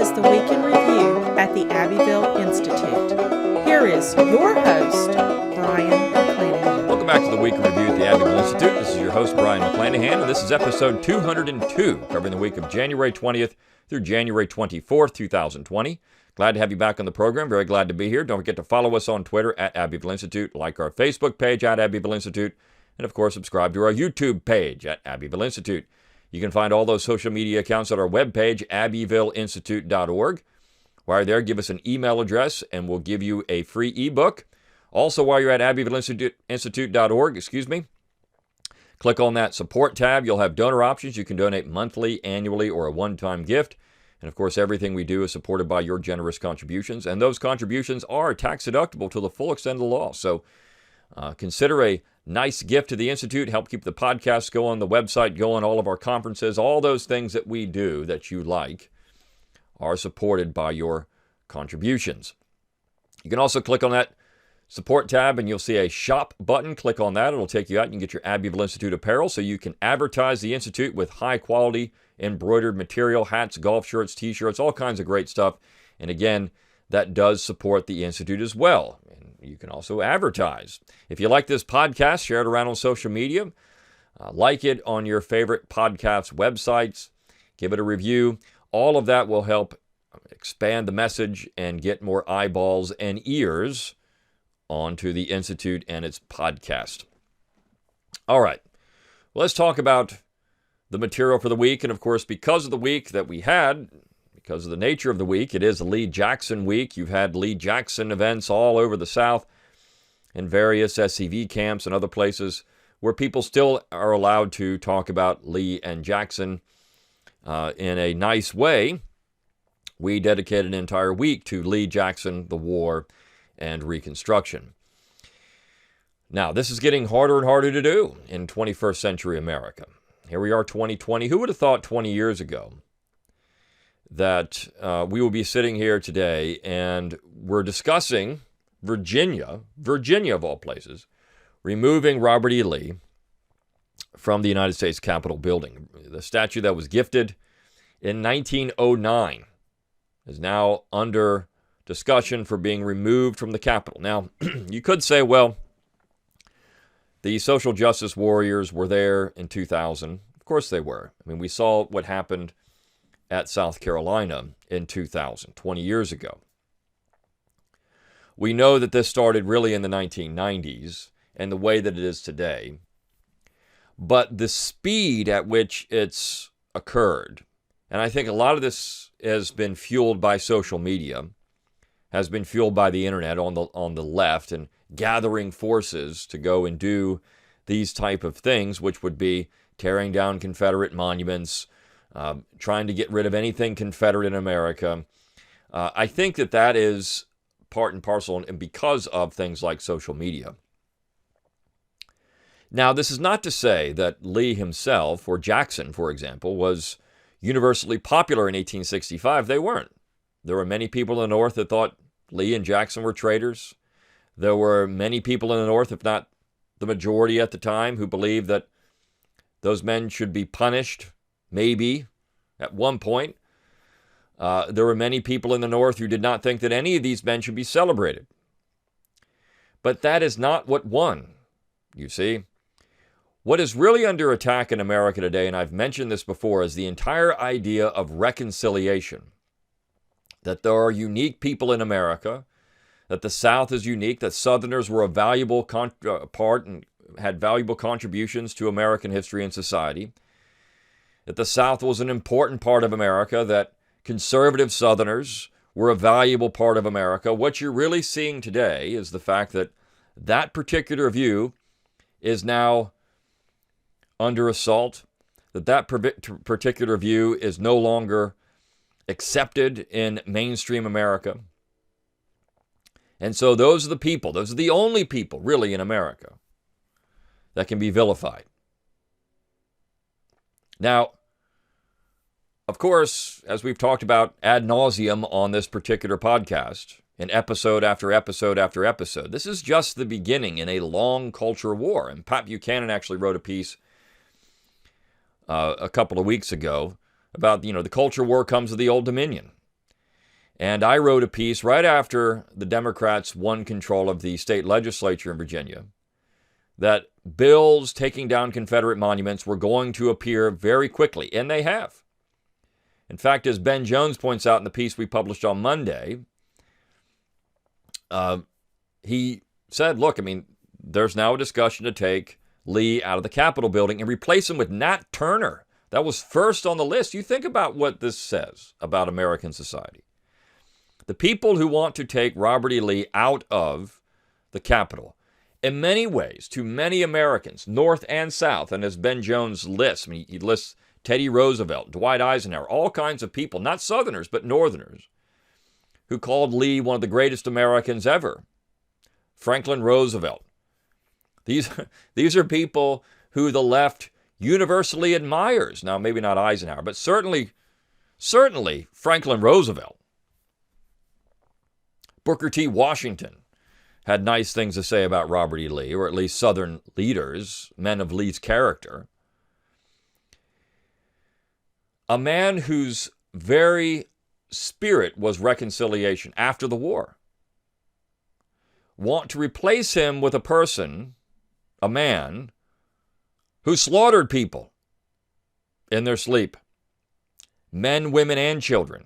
is the Week in Review at the Abbeville Institute. Here is your host, Brian McClanahan. Welcome back to the Week in Review at the Abbeville Institute. This is your host, Brian McClanahan, and this is episode 202, covering the week of January 20th through January 24th, 2020. Glad to have you back on the program. Very glad to be here. Don't forget to follow us on Twitter at Abbeville Institute, like our Facebook page at Abbeville Institute, and of course, subscribe to our YouTube page at Abbeville Institute. You can find all those social media accounts at our webpage, abbevilleinstitute.org. While you're there, give us an email address, and we'll give you a free ebook. Also, while you're at abbevilleinstitute.org, click on that support tab. You'll have donor options. You can donate monthly, annually, or a one-time gift. And of course, everything we do is supported by your generous contributions. And those contributions are tax deductible to the full extent of the law. So consider a nice gift to the Institute. Help keep the podcast going, the website going, all of our conferences, all those things that we do that you like are supported by your contributions. You can also click on that support tab and you'll see a shop button. Click on that. It'll take you out. You can get your Abbeville Institute apparel so you can advertise the Institute with high quality embroidered material, hats, golf shirts, t-shirts, all kinds of great stuff. And again, that does support the Institute as well. And you can also advertise. If you like this podcast, share it around on social media. Like it on your favorite podcast websites. Give it a review. All of that will help expand the message and get more eyeballs and ears onto the Institute and its podcast. All right. Let's talk about the material for the week. And of course, because of the week that we had, because of the nature of the week, it is Lee Jackson week. You've had Lee Jackson events all over the South in various SCV camps and other places where people still are allowed to talk about Lee and Jackson in a nice way. We dedicated an entire week to Lee Jackson, the war, and Reconstruction. Now, this is getting harder and harder to do in 21st century America. Here we are, 2020. Who would have thought 20 years ago that we would be sitting here today and we're discussing Virginia of all places, removing Robert E. Lee from the United States Capitol building. The statue that was gifted in 1909 is now under discussion for being removed from the Capitol. Now, you could say, well, the social justice warriors were there in 2000. Of course they were. I mean, we saw what happened at South Carolina in 2000, 20 years ago. We know that this started really in the 1990s and the way that it is today. But the speed at which it's occurred, and I think a lot of this has been fueled by social media, has been fueled by the internet on the left and gathering forces to go and do these type of things, which would be tearing down Confederate monuments, trying to get rid of anything Confederate in America. I think that is part and parcel, and because of things like social media. Now, this is not to say that Lee himself, or Jackson, for example, was universally popular in 1865. They weren't. There were many people in the North that thought Lee and Jackson were traitors. There were many people in the North, if not the majority at the time, who believed that those men should be punished, maybe, at one point. There were many people in the North who did not think that any of these men should be celebrated. But that is not what won, you see. What is really under attack in America today, and I've mentioned this before, is the entire idea of reconciliation. That there are unique people in America, that the South is unique, that Southerners were a valuable part and had valuable contributions to American history and society, that the South was an important part of America, that conservative Southerners were a valuable part of America. What you're really seeing today is the fact that that particular view is now under assault, that particular view is no longer accepted in mainstream America. And so those are the people, those are the only people really in America that can be vilified. Now, of course, as we've talked about ad nauseum on this particular podcast, in episode after episode after episode, this is just the beginning in a long culture war. And Pat Buchanan actually wrote a piece a couple of weeks ago about, the culture war comes with the Old Dominion. And I wrote a piece right after the Democrats won control of the state legislature in Virginia that bills taking down Confederate monuments were going to appear very quickly, and they have. In fact, as Ben Jones points out in the piece we published on Monday, he said, look, I mean, there's now a discussion to take Lee out of the Capitol building and replace him with Nat Turner. That was first on the list. You think about what this says about American society. The people who want to take Robert E. Lee out of the Capitol, in many ways, to many Americans, North and South, and as Ben Jones lists, I mean, he lists Teddy Roosevelt, Dwight Eisenhower, all kinds of people, not Southerners, but Northerners, who called Lee one of the greatest Americans ever. Franklin Roosevelt. These are people who the left universally admires. Now, maybe not Eisenhower, but certainly Franklin Roosevelt. Booker T. Washington had nice things to say about Robert E. Lee, or at least Southern leaders, men of Lee's character. A man whose very spirit was reconciliation after the war. Want to replace him with a person, a man, who slaughtered people in their sleep. Men, women, and children.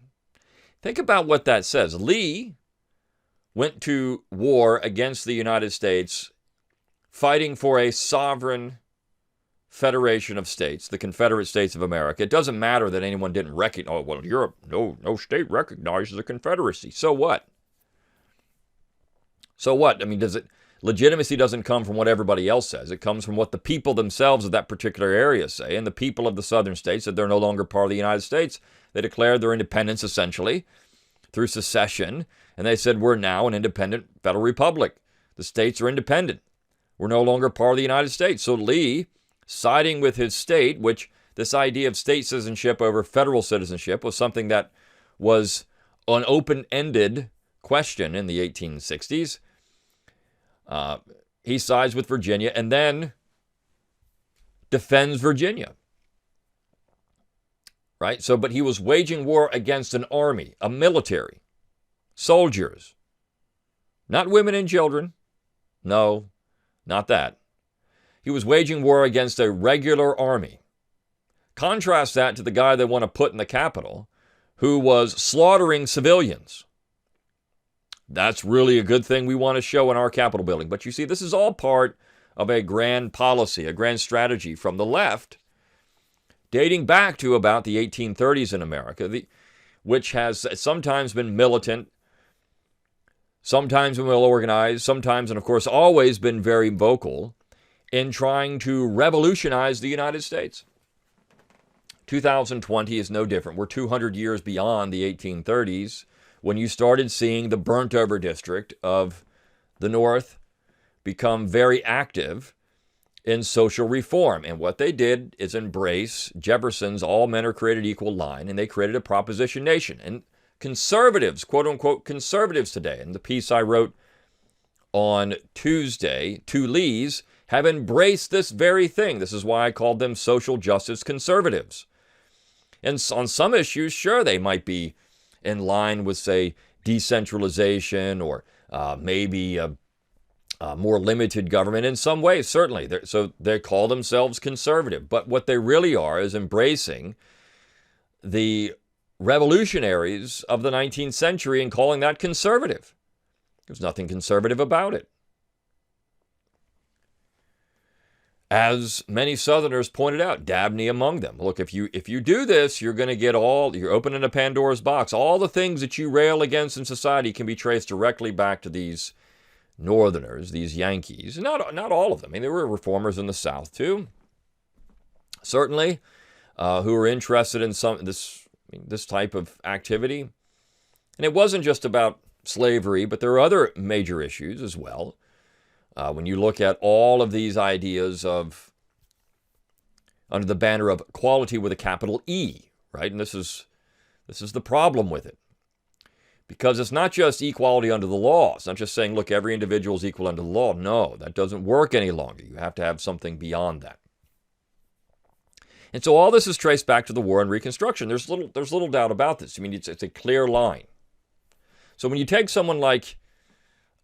Think about what that says. Lee went to war against the United States, fighting for a sovereign federation of states, the Confederate States of America. It doesn't matter that anyone didn't recognize, oh, well, Europe, no state recognizes a confederacy. So what? So what? I mean, legitimacy doesn't come from what everybody else says. It comes from what the people themselves of that particular area say. And the people of the southern states said they're no longer part of the United States. They declared their independence, essentially, through secession. And they said, we're now an independent federal republic. The states are independent. We're no longer part of the United States. So Lee, siding with his state, which this idea of state citizenship over federal citizenship was something that was an open-ended question in the 1860s. He sides with Virginia and then defends Virginia. Right? So, but he was waging war against an army, a military, soldiers, not women and children. No, not that. He was waging war against a regular army. Contrast that to the guy they want to put in the Capitol, who was slaughtering civilians. That's really a good thing we want to show in our Capitol building. But you see, this is all part of a grand policy, a grand strategy from the left, dating back to about the 1830s in America, which has sometimes been militant, sometimes been well organized, sometimes, and of course, always been very vocal in trying to revolutionize the United States. 2020 is no different. We're 200 years beyond the 1830s when you started seeing the burnt-over district of the North become very active in social reform. And what they did is embrace Jefferson's all men are created equal line, and they created a proposition nation. And conservatives, quote-unquote conservatives today, in the piece I wrote on Tuesday, two Lees, have embraced this very thing. This is why I called them social justice conservatives. And on some issues, sure, they might be in line with, say, decentralization or maybe a more limited government in some ways, certainly. So they call themselves conservative. But what they really are is embracing the revolutionaries of the 19th century and calling that conservative. There's nothing conservative about it. As many Southerners pointed out, Dabney among them. Look, if you do this, you're going to get you're opening a Pandora's box. All the things that you rail against in society can be traced directly back to these Northerners, these Yankees. Not all of them. I mean, there were reformers in the South too, certainly, who were interested in this type of activity. And it wasn't just about slavery, but there were other major issues as well. When you look at all of these ideas of under the banner of equality with a capital E, right? And this is the problem with it. Because it's not just equality under the law. It's not just saying, look, every individual is equal under the law. No, that doesn't work any longer. You have to have something beyond that. And so all this is traced back to the war and Reconstruction. There's little doubt about this. I mean, it's a clear line. So when you take someone like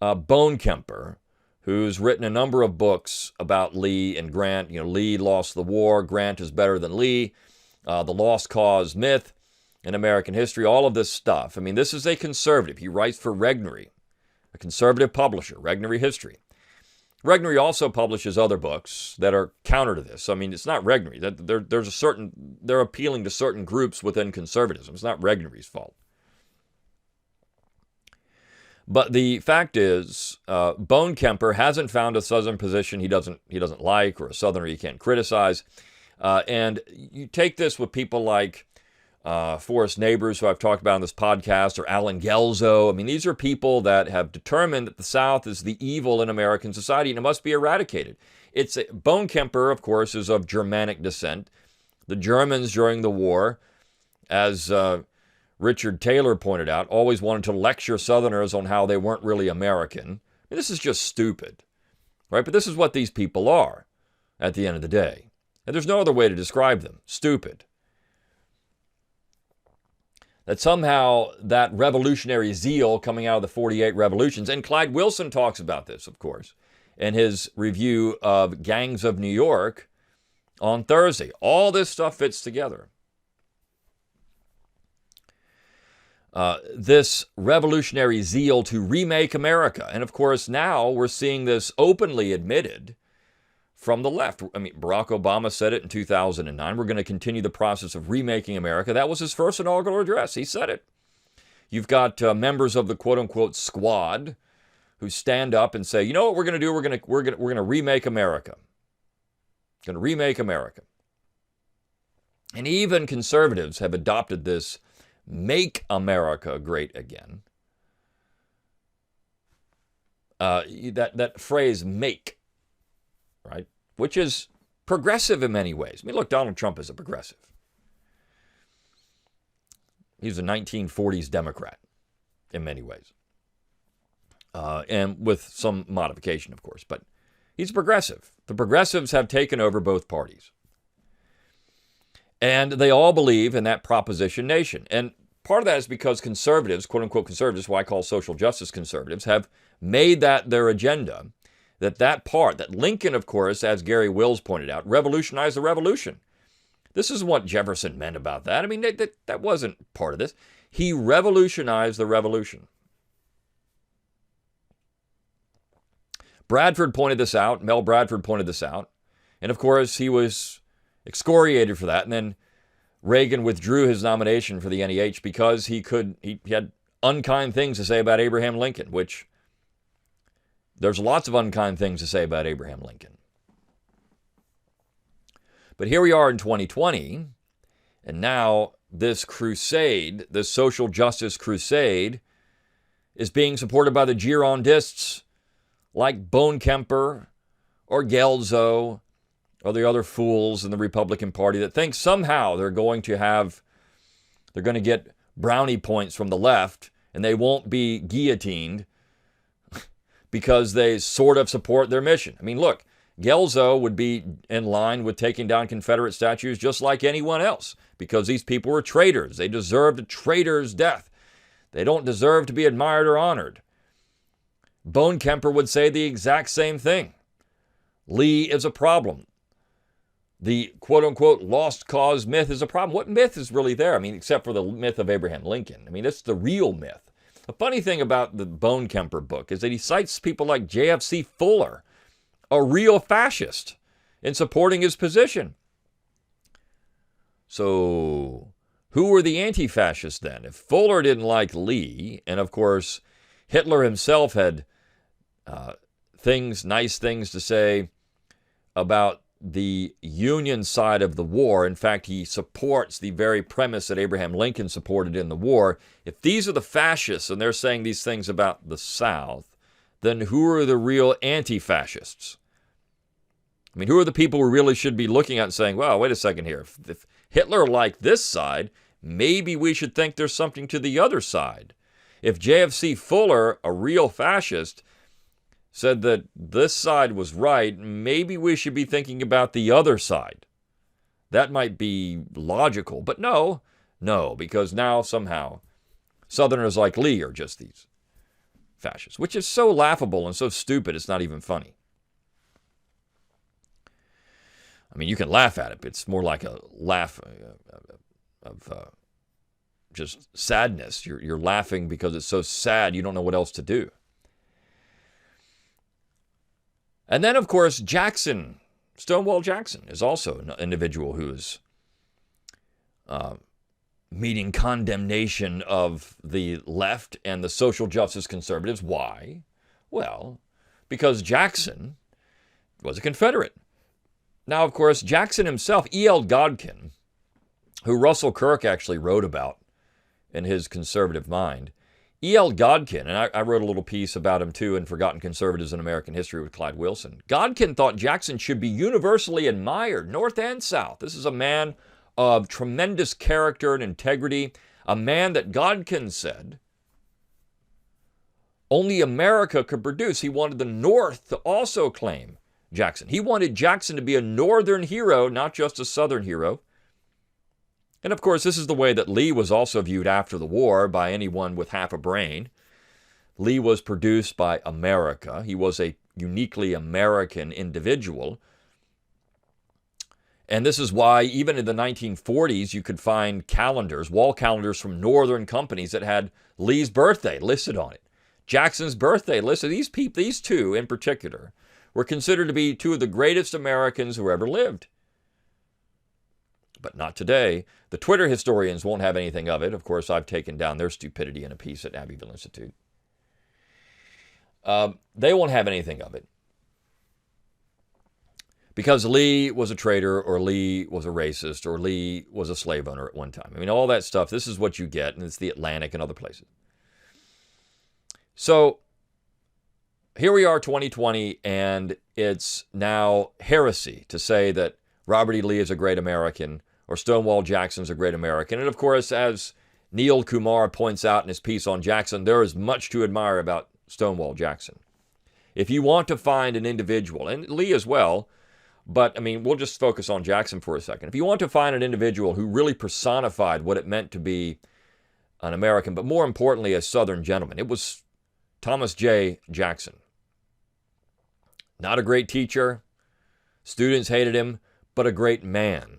Bone Kemper, who's written a number of books about Lee and Grant, Lee lost the war, Grant is better than Lee, the lost cause myth in American history, all of this stuff. I mean, this is a conservative. He writes for Regnery, a conservative publisher, Regnery History. Regnery also publishes other books that are counter to this. I mean, it's not Regnery. They're appealing to certain groups within conservatism. It's not Regnery's fault. But the fact is, Bone Kemper hasn't found a Southern position he doesn't like, or a Southerner he can't criticize. And you take this with people like Forrest Neighbors, who I've talked about on this podcast, or Alan Gelzo. I mean, these are people that have determined that the South is the evil in American society and it must be eradicated. Bone Kemper, of course, is of Germanic descent. The Germans during the war, as Richard Taylor pointed out, always wanted to lecture Southerners on how they weren't really American. I mean, this is just stupid, right? But this is what these people are at the end of the day. And there's no other way to describe them. Stupid. That somehow that revolutionary zeal coming out of the 48 revolutions, and Clyde Wilson talks about this, of course, in his review of Gangs of New York on Thursday. All this stuff fits together. This revolutionary zeal to remake America. And of course, now we're seeing this openly admitted from the left. I mean, Barack Obama said it in 2009. We're going to continue the process of remaking America. That was his first inaugural address. He said it. You've got members of the quote-unquote squad who stand up and say, you know what we're going to do? We're going to remake America. Going to remake America. And even conservatives have adopted this "Make America Great Again." That phrase "make," right? Which is progressive in many ways. I mean, look, Donald Trump is a progressive. He's a 1940s Democrat in many ways. And with some modification, of course. But he's a progressive. The progressives have taken over both parties. And they all believe in that proposition nation. And part of that is because conservatives, quote-unquote conservatives, who I call social justice conservatives, have made that their agenda. That Lincoln, of course, as Gary Wills pointed out, revolutionized the revolution. This is what Jefferson meant about that. I mean, that wasn't part of this. He revolutionized the revolution. Bradford pointed this out. Mel Bradford pointed this out. And, of course, he was excoriated for that. And then Reagan withdrew his nomination for the NEH because he had unkind things to say about Abraham Lincoln, which there's lots of unkind things to say about Abraham Lincoln. But here we are in 2020, and now this crusade, this social justice crusade, is being supported by the girondists like Bone Kemper or Gelzo or the other fools in the Republican Party that think somehow they're going to get brownie points from the left and they won't be guillotined because they sort of support their mission. I mean, look, Gelzo would be in line with taking down Confederate statues just like anyone else because these people were traitors. They deserved a traitor's death. They don't deserve to be admired or honored. Bone Kemper would say the exact same thing. Lee is a problem. The quote-unquote lost cause myth is a problem. What myth is really there? I mean, except for the myth of Abraham Lincoln. I mean, it's the real myth. The funny thing about the Bone Kemper book is that he cites people like J.F.C. Fuller, a real fascist, in supporting his position. So, who were the anti-fascists then? If Fuller didn't like Lee, and of course Hitler himself had nice things to say about the Union side of the war. In fact, he supports the very premise that Abraham Lincoln supported in the war. If these are the fascists and they're saying these things about the South, then who are the real anti-fascists? I mean, who are the people we really should be looking at and saying, well, wait a second here. If Hitler liked this side, maybe we should think there's something to the other side. If J.F.C. Fuller, a real fascist, said that this side was right, maybe we should be thinking about the other side. That might be logical, but no, because now somehow Southerners like Lee are just these fascists, which is so laughable and so stupid, it's not even funny. I mean, you can laugh at it, but it's more like a laugh of just sadness. You're laughing because it's so sad you don't know what else to do. And then, of course, Jackson, Stonewall Jackson, is also an individual who is meeting condemnation of the left and the social justice conservatives. Why? Well, because Jackson was a Confederate. Now, of course, Jackson himself, E.L. Godkin, who Russell Kirk actually wrote about in his conservative mind, E.L. Godkin, and I wrote a little piece about him too in Forgotten Conservatives in American History with Clyde Wilson. Godkin thought Jackson should be universally admired, North and South. This is a man of tremendous character and integrity, a man that Godkin said only America could produce. He wanted the North to also claim Jackson. He wanted Jackson to be a Northern hero, not just a Southern hero. And of course, this is the way that Lee was also viewed after the war by anyone with half a brain. Lee was produced by America. He was a uniquely American individual. And this is why even in the 1940s, you could find calendars, wall calendars from Northern companies that had Lee's birthday listed on it. Jackson's birthday listed. These two in particular were considered to be two of the greatest Americans who ever lived. But not today. The Twitter historians won't have anything of it. Of course, I've taken down their stupidity in a piece at Abbeville Institute. They won't have anything of it. Because Lee was a traitor, or Lee was a racist, or Lee was a slave owner at one time. I mean, all that stuff, this is what you get, and it's the Atlantic and other places. So, here we are, 2020, and it's now heresy to say that Robert E. Lee is a great American or Stonewall Jackson's a great American. And of course, as Neil Kumar points out in his piece on Jackson, there is much to admire about Stonewall Jackson. If you want to find an individual, and Lee as well, but I mean, we'll just focus on Jackson for a second. If you want to find an individual who really personified what it meant to be an American, but more importantly, a Southern gentleman, it was Thomas J. Jackson. Not a great teacher. Students hated him, but a great man.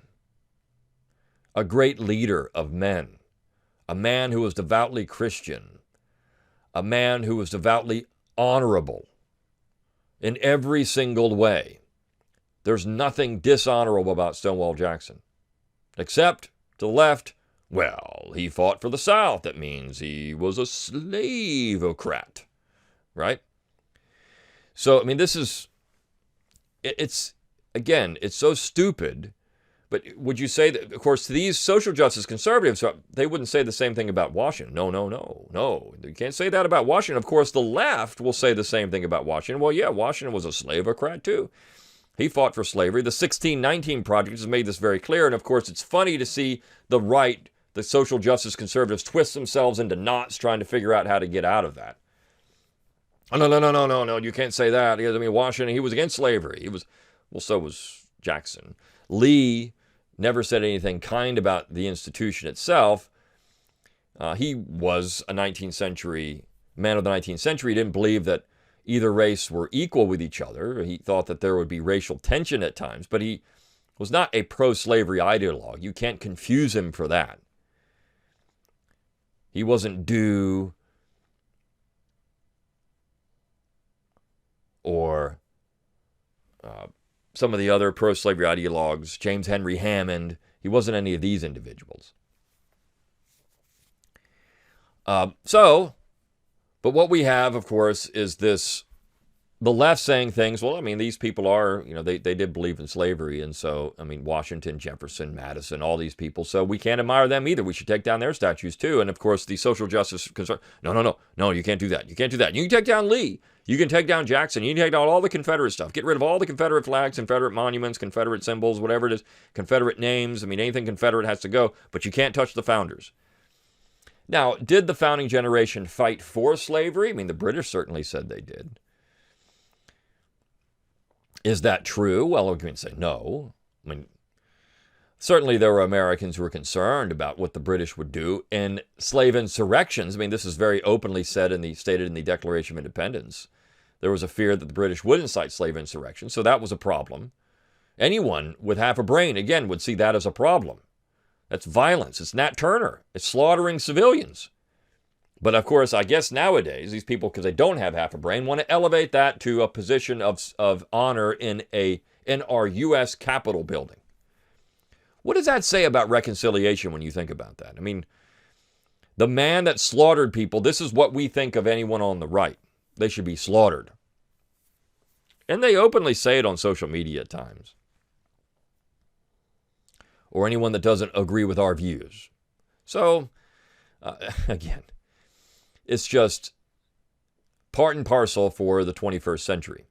A great leader of men. A man who was devoutly Christian. A man who was devoutly honorable in every single way. There's nothing dishonorable about Stonewall Jackson. Except, to the left, well, he fought for the South. That means he was a slaveocrat. Right? So, I mean, this is, it's so stupid. But would you say that, of course, these social justice conservatives, they wouldn't say the same thing about Washington. No. You can't say that about Washington. Of course, the left will say the same thing about Washington. Well, yeah, Washington was a slaveocrat too. He fought for slavery. The 1619 Project has made this very clear. And of course, it's funny to see the right, the social justice conservatives, twist themselves into knots trying to figure out how to get out of that. Oh, no, you can't say that. Because, I mean, Washington, he was against slavery. So was Jackson. Lee never said anything kind about the institution itself. He was a 19th century man of the 19th century. He didn't believe that either race were equal with each other. He thought that there would be racial tension at times, but he was not a pro-slavery ideologue. You can't confuse him for that. He wasn't Dewey or some of the other pro-slavery ideologues, James Henry Hammond. He wasn't any of these individuals. But what we have, of course, is the left saying things, well, I mean, these people are, they did believe in slavery. And so, I mean, Washington, Jefferson, Madison, all these people. So we can't admire them either. We should take down their statues too. And of course, the social justice concern, no, you can't do that. You can't do that. You can take down Lee. You can take down Jackson. You can take down all the Confederate stuff. Get rid of all the Confederate flags, Confederate monuments, Confederate symbols, whatever it is, Confederate names. I mean, anything Confederate has to go, but you can't touch the founders. Now, did the founding generation fight for slavery? I mean, the British certainly said they did. Is that true? Well, we can say no. I mean, Certainly there were Americans who were concerned about what the British would do in slave insurrections. I mean, this is very openly stated in the Declaration of Independence. There was a fear that the British would incite slave insurrection, so that was a problem. Anyone with half a brain, again, would see that as a problem. That's violence. It's Nat Turner. It's slaughtering civilians. But of course, I guess nowadays, these people, because they don't have half a brain, want to elevate that to a position of honor in our U.S. Capitol building. What does that say about reconciliation when you think about that? I mean, the man that slaughtered people, this is what we think of anyone on the right. They should be slaughtered. And they openly say it on social media at times. Or anyone that doesn't agree with our views. So, again, it's just part and parcel for the 21st century.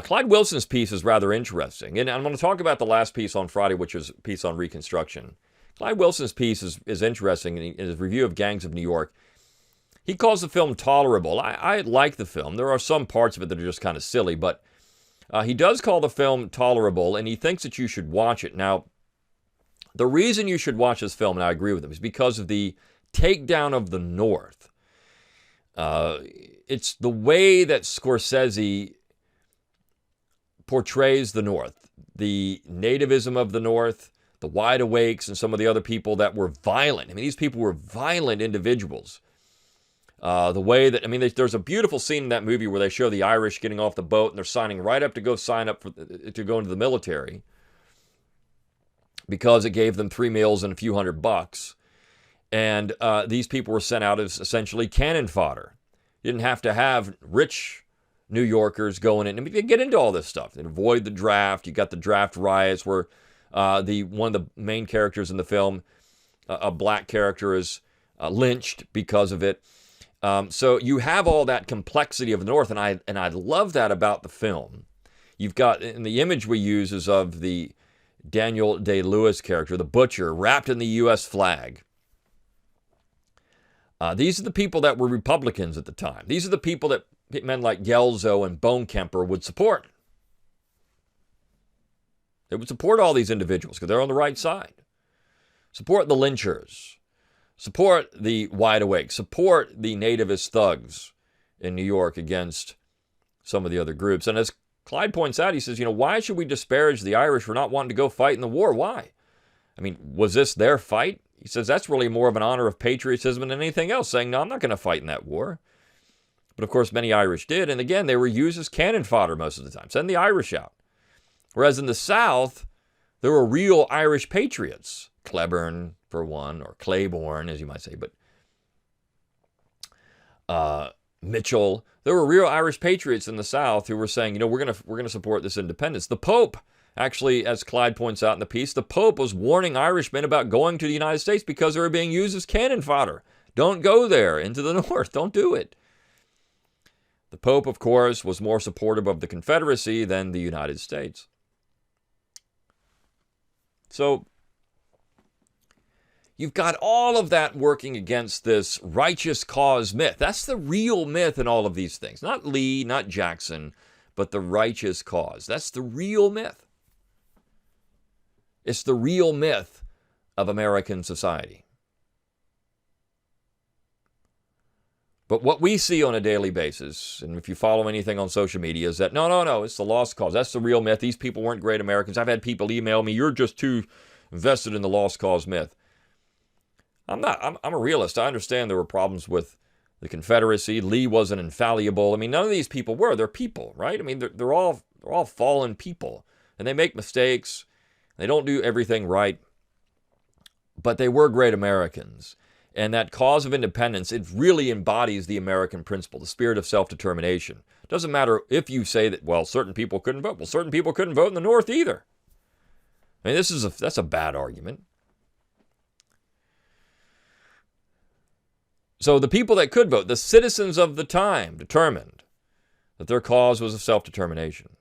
Clyde Wilson's piece is rather interesting. And I'm going to talk about the last piece on Friday, which was a piece on Reconstruction. Clyde Wilson's piece is interesting in his review of Gangs of New York. He calls the film tolerable. I like the film. There are some parts of it that are just kind of silly, but he does call the film tolerable, and he thinks that you should watch it. Now, the reason you should watch this film, and I agree with him, is because of the takedown of the North. It's the way that Scorsese portrays the North, the nativism of the North, the wide awakes, and some of the other people that were violent. I mean, these people were violent individuals. The way that, I mean, there's a beautiful scene in that movie where they show the Irish getting off the boat and they're signing right up to go sign up to go into the military because it gave them 3 meals and a few $100. And these people were sent out as essentially cannon fodder. You didn't have to have rich New Yorkers going in. I mean, they get into all this stuff. They avoid the draft. You got the draft riots where one of the main characters in the film, a black character, is lynched because of it. So you have all that complexity of the North, and I love that about the film. You've got, and the image we use is of the Daniel Day-Lewis character, the butcher, wrapped in the U.S. flag. These are the people that were Republicans at the time. These are the people that men like Gelzo and Bonekemper would support. They would support all these individuals because they're on the right side. Support the lynchers. Support the wide awake. Support the nativist thugs in New York against some of the other groups. And as Clyde points out, he says, why should we disparage the Irish for not wanting to go fight in the war? Why? I mean, was this their fight? He says that's really more of an honor of patriotism than anything else, saying, no, I'm not going to fight in that war. But of course, many Irish did. And again, they were used as cannon fodder most of the time. Send the Irish out. Whereas in the South, there were real Irish patriots. Cleburne, for one, or Claiborne, as you might say. But Mitchell. There were real Irish patriots in the South who were saying, we're going to support this independence. The Pope, actually, as Clyde points out in the piece, the Pope was warning Irishmen about going to the United States because they were being used as cannon fodder. Don't go there into the North. Don't do it. The Pope, of course, was more supportive of the Confederacy than the United States. So you've got all of that working against this righteous cause myth. That's the real myth in all of these things. Not Lee, not Jackson, but the righteous cause. That's the real myth. It's the real myth of American society. But what we see on a daily basis, and if you follow anything on social media, is that no, it's the lost cause. That's the real myth. These people weren't great Americans. I've had people email me, you're just too invested in the lost cause myth. I'm not. I'm a realist. I understand there were problems with the Confederacy. Lee wasn't infallible. I mean, none of these people were. They're people, right? I mean, they're all fallen people, and they make mistakes. They don't do everything right, but they were great Americans. And that cause of independence, it really embodies the American principle, the spirit of self-determination. It doesn't matter if you say that, well, certain people couldn't vote. Well, certain people couldn't vote in the North either. I mean, that's a bad argument. So the people that could vote, the citizens of the time, determined that their cause was of self-determination.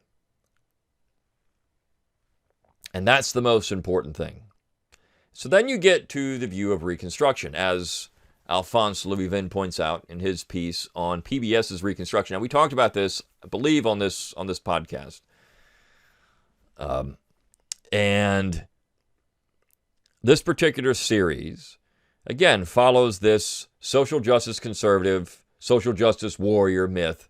And that's the most important thing. So then you get to the view of Reconstruction, as Alphonse Louis-Vin points out in his piece on PBS's Reconstruction. Now, we talked about this, I believe, on this podcast. And this particular series, again, follows this social justice conservative, social justice warrior myth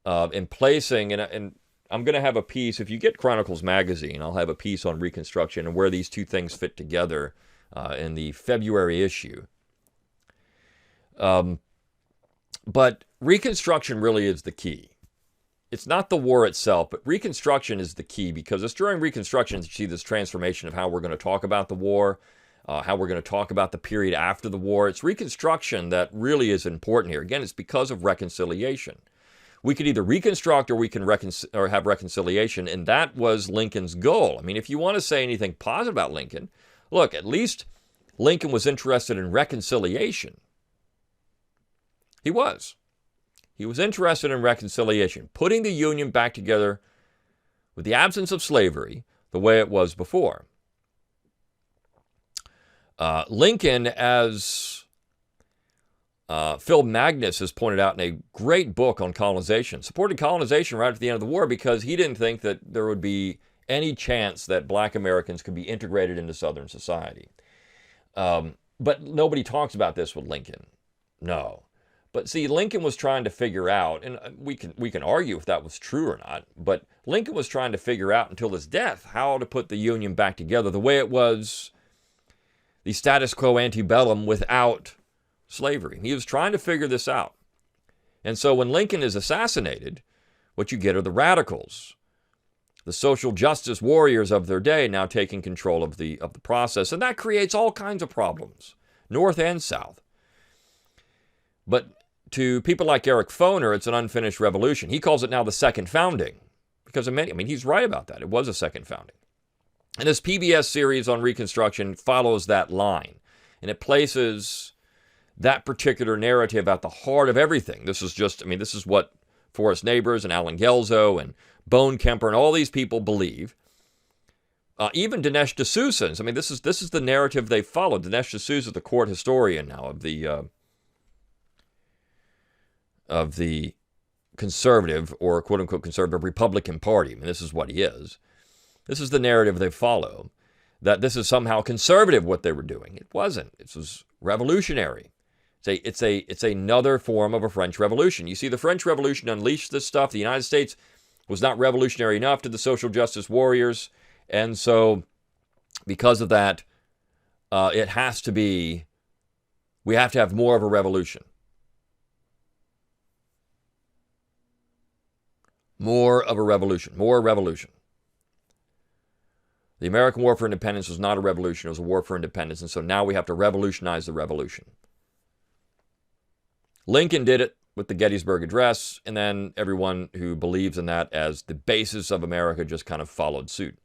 in placing, and I'm going to have a piece, if you get Chronicles Magazine, I'll have a piece on Reconstruction and where these two things fit together in the February issue. But Reconstruction really is the key. It's not the war itself, but Reconstruction is the key, because it's during Reconstruction that you see this transformation of how we're going to talk about the war, how we're going to talk about the period after the war. It's Reconstruction that really is important here. Again, it's because of reconciliation. We could either reconstruct or we can have reconciliation, and that was Lincoln's goal. I mean, if you want to say anything positive about Lincoln, look, at least Lincoln was interested in reconciliation. He was. He was interested in reconciliation, putting the Union back together with the absence of slavery the way it was before. Lincoln, as Phil Magnus has pointed out in a great book on colonization, supported colonization right at the end of the war because he didn't think that there would be any chance that black Americans could be integrated into Southern society. But nobody talks about this with Lincoln. No. But see, Lincoln was trying to figure out, and we can argue if that was true or not, but Lincoln was trying to figure out until his death how to put the Union back together the way it was, the status quo antebellum without slavery. He was trying to figure this out. And so when Lincoln is assassinated, what you get are the radicals, the social justice warriors of their day now taking control of the process. And that creates all kinds of problems, North and South. But to people like Eric Foner, it's an unfinished revolution. He calls it now the second founding because of many. I mean, he's right about that. It was a second founding. And this PBS series on Reconstruction follows that line. And it places that particular narrative at the heart of everything. This is what Forrest Neighbors and Alan Gelzo and Bone Kemper and all these people believe. Even Dinesh D'Souza. I mean, this is the narrative they followed. Dinesh D'Souza, the court historian now of the conservative or quote-unquote conservative Republican Party. I mean, this is what he is. This is the narrative they follow, that this is somehow conservative what they were doing. It wasn't. It was revolutionary. It's another form of a French Revolution. You see, the French Revolution unleashed this stuff. The United States was not revolutionary enough to the social justice warriors, and so because of that, we have to have more of a revolution. More of a revolution. More revolution. The American War for Independence was not a revolution. It was a war for independence. And so now we have to revolutionize the revolution. Lincoln did it with the Gettysburg Address. And then everyone who believes in that as the basis of America just kind of followed suit.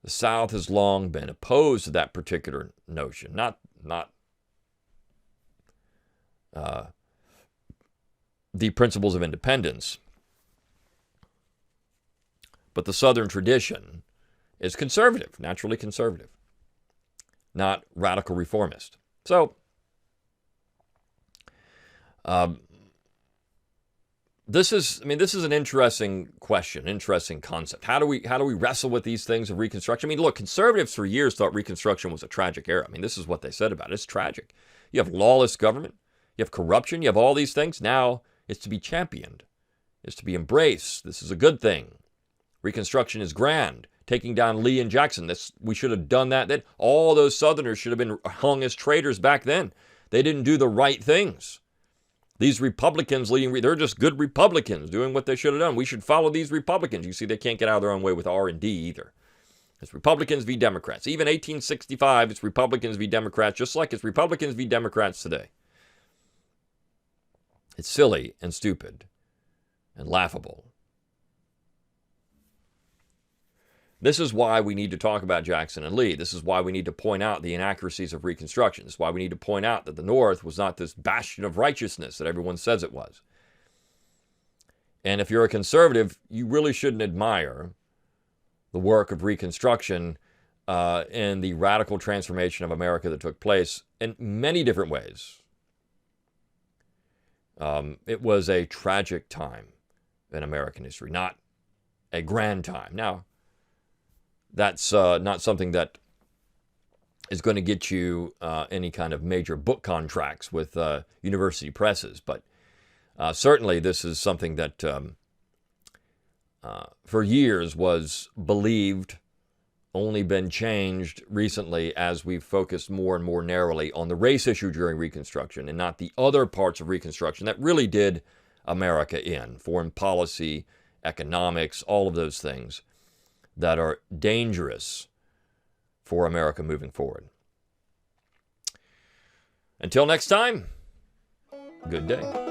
The South has long been opposed to that particular notion. Not the principles of independence. But the Southern tradition is conservative, naturally conservative, not radical reformist. So, this is an interesting question, interesting concept. How do we wrestle with these things of Reconstruction? I mean, look, conservatives for years thought Reconstruction was a tragic era. I mean, this is what they said about it. It's tragic. You have lawless government, you have corruption, you have all these things. Now it's to be championed, it's to be embraced. This is a good thing. Reconstruction is grand. Taking down Lee and Jackson, we should have done that then. All those Southerners should have been hung as traitors back then. They didn't do the right things. These Republicans they're just good Republicans doing what they should have done. We should follow these Republicans. You see, they can't get out of their own way with R&D either. It's Republicans v. Democrats. Even 1865, it's Republicans v. Democrats, just like it's Republicans v. Democrats today. It's silly and stupid and laughable. This is why we need to talk about Jackson and Lee. This is why we need to point out the inaccuracies of Reconstruction. This is why we need to point out that the North was not this bastion of righteousness that everyone says it was. And if you're a conservative, you really shouldn't admire the work of Reconstruction and the radical transformation of America that took place in many different ways. It was a tragic time in American history, not a grand time. Now, that's not something that is going to get you any kind of major book contracts with university presses. But certainly this is something that for years was believed, only been changed recently as we've focused more and more narrowly on the race issue during Reconstruction and not the other parts of Reconstruction that really did America in. Foreign policy, economics, all of those things that are dangerous for America moving forward. Until next time, good day.